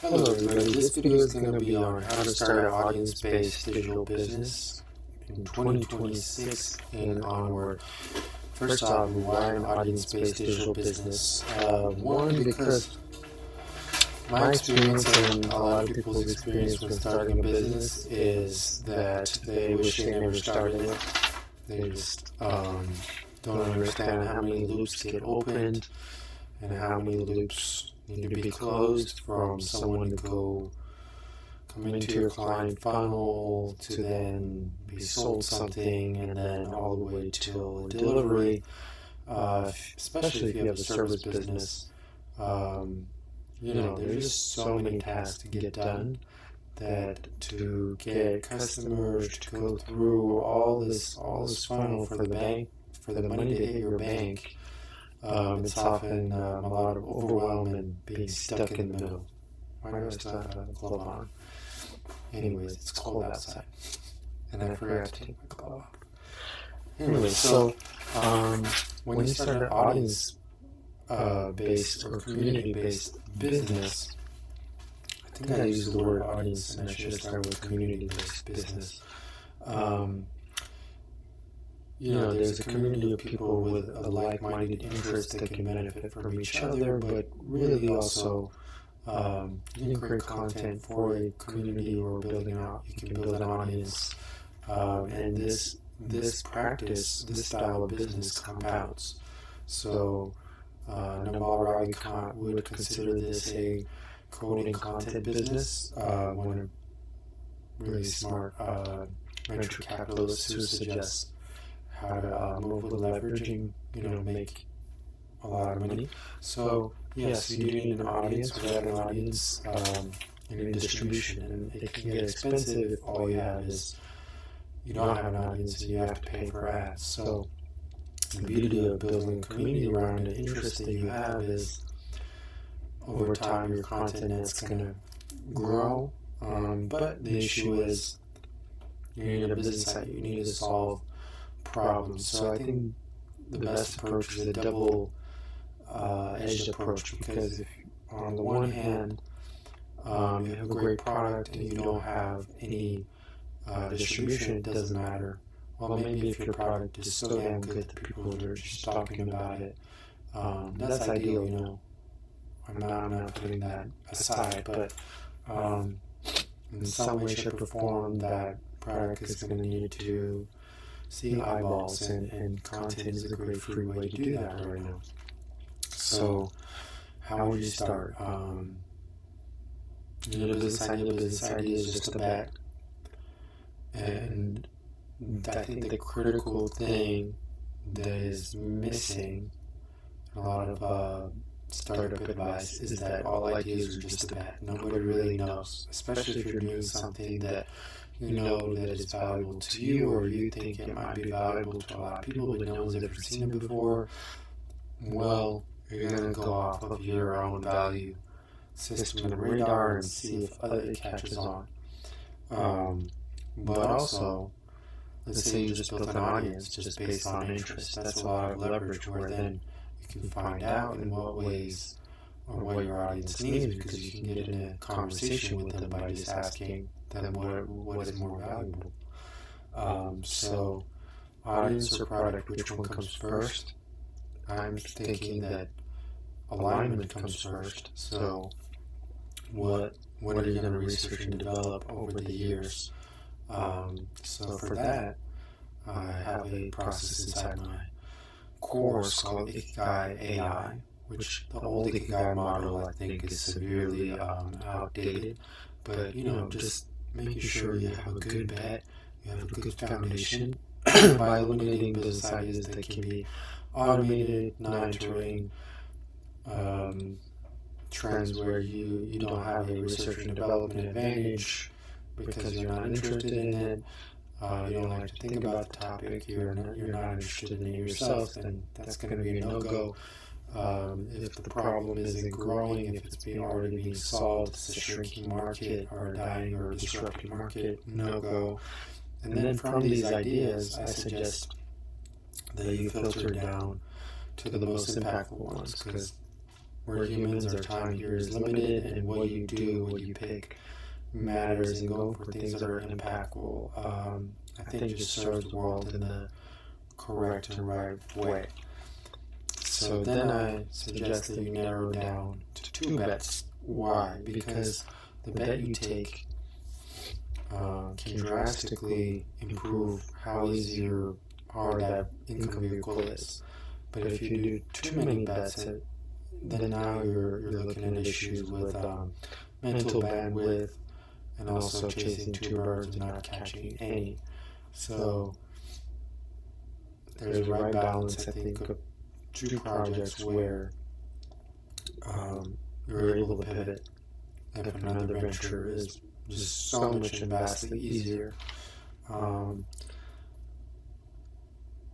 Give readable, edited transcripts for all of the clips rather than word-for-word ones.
Hello everybody, this video is going to be on how to start an audience-based digital business in 2026 and onward. First off, why an audience-based digital business? One, because my experience and a lot of people's experience when starting a business is that they wish they never started it. They just don't understand how many loops get opened and how many loops need to be closed from someone to come into your client funnel to then be sold something and then all the way till delivery, especially if you have a service business. There's just so many tasks to get done that to get customers to go through all this funnel for the bank, for the money to hit your bank, it's often a lot of overwhelm and being stuck in the middle. Why do I still have a glove on? Anyways, it's cold outside, and I forgot to take my glove off. Anyway, so when you start an audience-based or community-based business, I think I used the word audience, and I should have started with community-based business. There's a community of people with a like-minded interest that can benefit from each other, but really also you can create content for a community or building out. You can build an audience, and this practice, this style of business compounds. So Naval Ravi would consider this a coding content business. One of really smart venture capitalists who suggests how to move with leverage and make a lot of money. So yes, you do need an audience. Without an audience, you need distribution, and it can get expensive if all you have is you don't have an audience and you have to pay for ads. So the beauty of building a community around an interest that you have is over time your content is going to grow. But the issue is you need a business that you need to solve problems. So I think the best approach is a double-edged approach, because if on the one hand you have a great product and you don't have any distribution, it doesn't matter. Well, maybe if your product is so damn good that people are just talking about it, that's ideal. I'm not putting that aside, but in some way, shape, or form, that product is going to need to see eyeballs, and content is a great free way to do that right now. So how would you start? The business idea is just a bet, and I think the critical thing that is missing in a lot of startup advice is that all ideas are just a bet. Nobody really knows, especially if you're doing something that you know that is valuable to you, or you think it might be valuable to a lot of people, but no one's ever seen it before. Well, you're going to go off of your own value system and radar and see if it catches on. But also, let's say you just built an audience just based on interest. That's a lot of leverage, where then you can find out in what ways or what your audience needs, because you can get in a conversation with them by just asking them what is more valuable. So audience or product, which one comes first? I'm thinking that alignment comes first. So what are you going to research and develop over the years? So for that, I have a process inside my course called Ikigai AI, which the old Ikigai model I think is severely outdated. But just making sure you have a good bet, you have a good foundation by eliminating business ideas that can be automated, non-entering trends where you don't have a research and development advantage because you're not interested in it. You don't like to think about the topic, you're not interested in it yourself, then that's going to be a no-go. If the problem isn't growing, if it's already being solved, it's a shrinking market or a dying or disrupted market, no-go. And then from these ideas, I suggest that you filter down to the most impactful ones, because We're humans, our time here is limited, and what you do, what you pick matters, and going for things that are impactful, I think just serves the world in the correct and right way. So then I suggest that you narrow down to 2 bets. Why? Because the bet you take can drastically improve how easy or hard that income vehicle is. But if you do too many bets, then now you're looking at issues with mental bandwidth and also chasing 2 birds and not catching any. So there's a right balance, I think, of 2 projects where you're able to pivot if another venture is just so much and vastly easier. And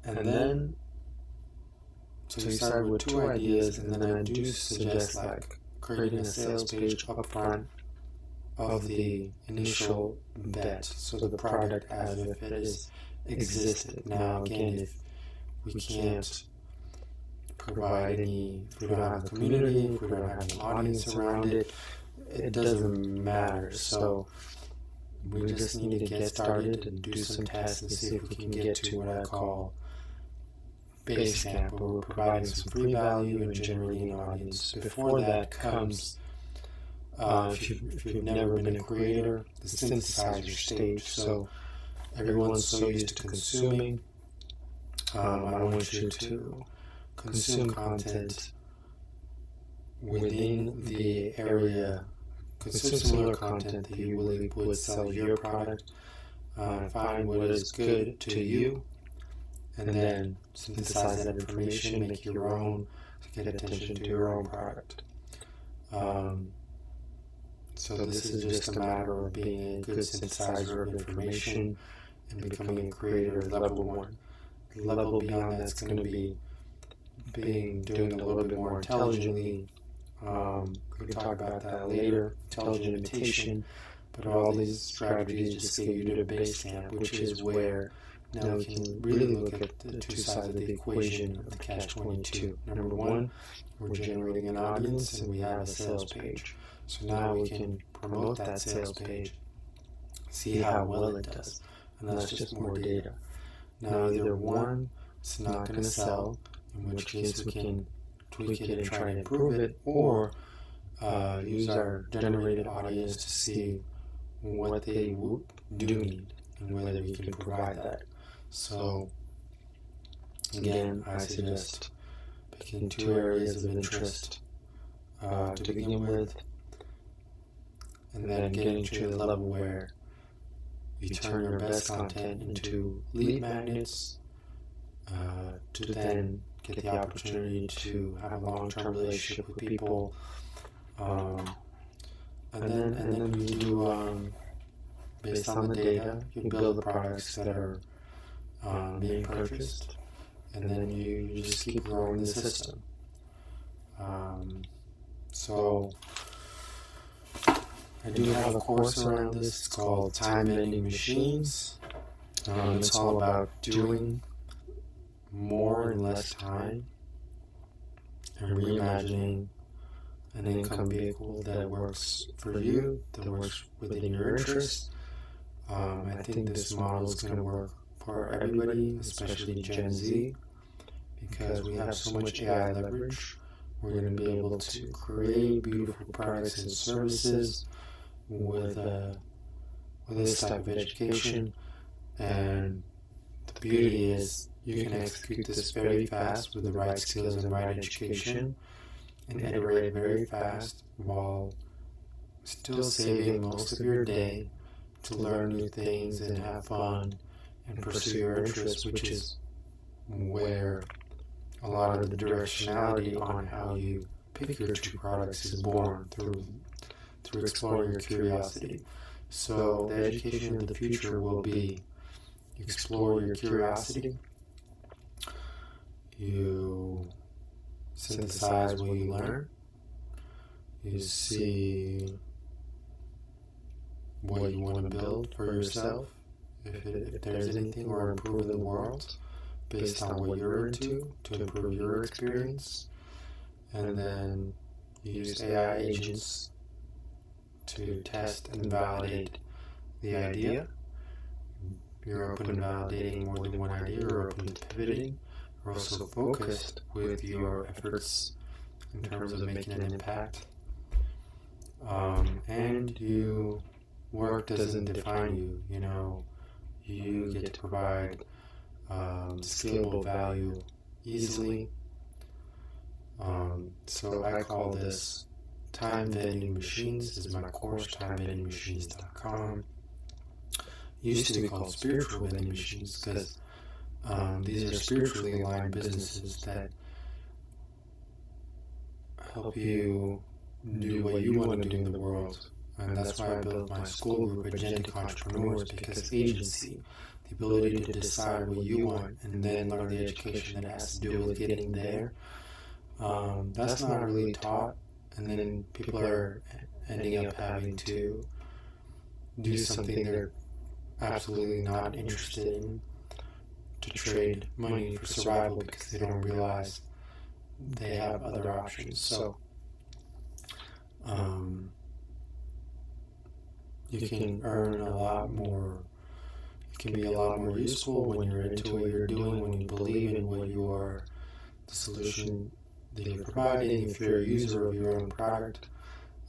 then, so you start with 2 ideas, and then I do suggest like creating a sales page up front of the initial bet, so the product as if it is existed. Now again, if we can't provide any, if we don't have a community, if we don't have an audience around it, it doesn't matter. So we just need to get started and do some tests and see if we can get to what I call base camp, where we're providing some free value and generating an audience. Before that comes, if you've never been a creator, the synthesizer stage. So everyone's so used to consuming. I want you to consume content within the area, consume similar content that you believe would sell your product, find what is good to you, and then synthesize that information, make your own, to get attention to your own product. So this is just a matter of being a good synthesizer of information and becoming a creator at level 1. The level beyond that's going to be doing a little bit more intelligently. We can talk about that later, intelligent imitation, but all these strategies just get you to the base camp, which is where now we can really look at the 2 sides of the equation of the catch-22. Number 1, we're generating an audience and we have a sales page. So now we can promote that sales page, see how well it does, and that's just more data. Now either 1, it's not going to sell, in which case we can tweak it and try to improve it, or use our generated audience to see what they do need and whether we can provide that. So again, I suggest picking 2 areas of interest to begin with, and then getting to the level where you turn your best content into lead magnets, to then get the opportunity to have a long-term relationship with people, and then you do, based on the data, you build the products that are being purchased, and then you just keep growing the system. So I do have a course around this. It's called Time Bending Machines. It's all about doing more in less time and reimagining an income vehicle that works for you, that works within your interests. I think this model is going to work for everybody, especially Gen Z, because we have so much AI leverage. We're going to be able to create beautiful products and services with this type of education, and the beauty is you can execute this very fast with the right skills and right education, and iterate very fast while still saving most of your day to learn new things and have fun and pursue your interests, which is where a lot of the directionality on how you pick your 2 products is born, through exploring your curiosity. So the education of the future will be: you explore your curiosity, you synthesize what you learn, you see what you want to build for yourself, if there's anything, or improve the world based on what you're into to improve your experience, and then You use AI agents to test and validate the idea. You're open to validating more than one idea. You're open to pivoting. You're also focused with your efforts in terms of making an impact. And work doesn't define you. You get to provide scalable value easily. So I call this time vending machines. This is my course, timevendingmachines.com. Used to be called spiritual vending machines because these are spiritually aligned businesses that help you do what you want to do in the world. And that's why I built my school group, Agentic Entrepreneurs, because agency, the ability to decide what you want and then learn the education that has to do with getting there, that's not really taught. And then people are ending up having to do something they're absolutely not interested in, to trade money for survival because they don't realize they have other options. So you can earn a lot more. You can be a lot more useful when you're into what you're doing, when you believe in what you are, the solution that you're providing. If you're a user of your own product,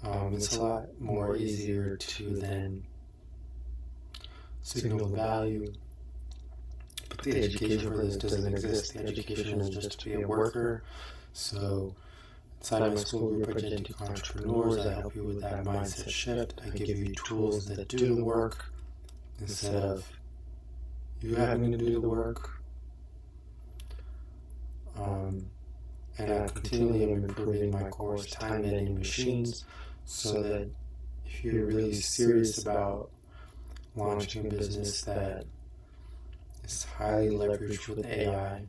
it's a lot more easier to then signal the value. But the education for this doesn't exist. The education is just to be a worker. So inside my school group, Agentic Entrepreneurs, I help you with that mindset shift. I give you tools that do the work instead of you having to do the work. And I continually am improving my course, Time Vending Machines, so that if you're really serious about launching a business that is highly leveraged with AI,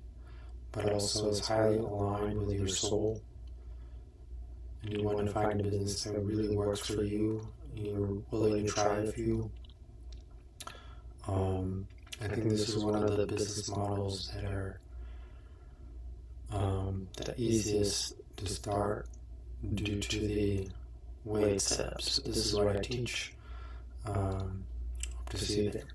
but also is highly aligned with your soul, and you want to find a business that really works for you, you're willing to try a few. I think this is one of the business models that are the easiest to start due to the way it's set up. So this is what I teach. Hope to see you there.